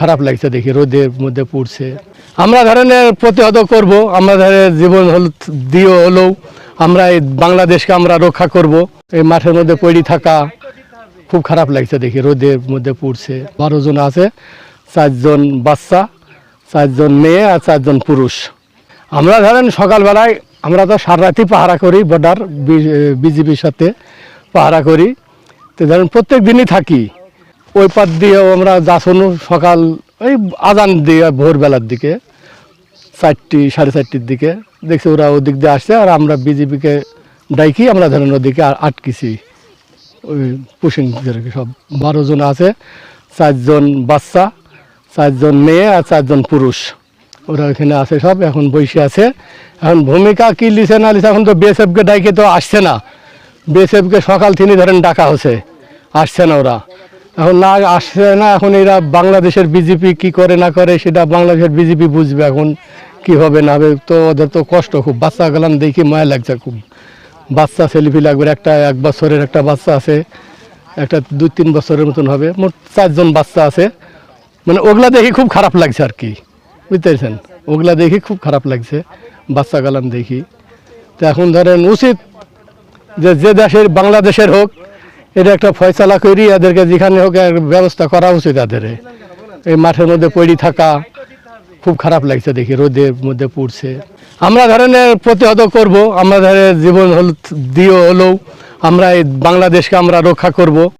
খারাপ লাগছে দেখি, রোদের মধ্যে পড়ছে। আমরা ধরনের প্রতিহত করব, আমাদের জীবন দিয়ে হলেও আমরা এই বাংলাদেশকে আমরা রক্ষা করব। এই মাঠের মধ্যে পড়ে থাকা খুব খারাপ লাগছে দেখি, রোদের মধ্যে পড়ছে। 12 জন আছে, 4 জন বাচ্চা, 4 জন মেয়ে আর 4 জন পুরুষ। আমরা ধরেন সকালবেলায় আমরা তো সারা রাতি পাহারা করি, বর্ডার বিজিবির সাথে পাহারা করি। তো ধরেন প্রত্যেক দিনই থাকি ওই পার দিয়েও আমরা যাচ্ছি সকাল ওই আজান দিয়ে ভোরবেলার দিকে 4টি 4:30-র দিকে দেখছি ওরা ওদিক দিয়ে আসছে, আর আমরা বিজিবিকে ডাইকি আমরা ধরেন ওদিকে আটকেছি। ওই পুশিং সব 12 জন আছে, 4 জন বাচ্চা, 4 জন মেয়ে আর 4 জন পুরুষ। ওরা ওইখানে আছে সব, এখন বসে আছে। এখন ভূমিকা কি লিছে না লিছে, এখন তো বিএসএফকে ডাইকে তো আসছে না। বিএসএফকে সকাল থেকে ধরেন ডাকা হচ্ছে, আসছে না ওরা, এখন না আসছে না। এখন এরা বাংলাদেশের বিজেপি কি করে না করে সেটা বাংলাদেশের বিজেপি বুঝবে এখন কি হবে না হবে। তো ওদের তো কষ্ট খুব, বাচ্চা গেলাম দেখি মায়া লাগছে খুব। বাচ্চা সেলফি লাগবে, একটা 1 বছরের একটা বাচ্চা আছে, একটা 2-3 বছরের মতন হবে, মোট 4 জন বাচ্চা আছে। মানে ওগুলা দেখি খুব খারাপ লাগছে আর কি, বুঝতে পেরেছেন? ওগুলা দেখি খুব খারাপ লাগছে, বাচ্চা গেলাম দেখি। তো এখন ধরেন উচিত যে দেশের বাংলাদেশের হোক, এটা একটা ফয়সালা করি, এদেরকে যেখানে হোক ব্যবস্থা করা উচিত। এদের এই মাঠের মধ্যে পড়ে থাকা খুব খারাপ লাগছে দেখি, রোদের মধ্যে পড়ছে। আমরা ধরনের প্রতিহত করব, আমাদের জীবন দিয়ে হলেও আমরা এই বাংলাদেশকে আমরা রক্ষা করব।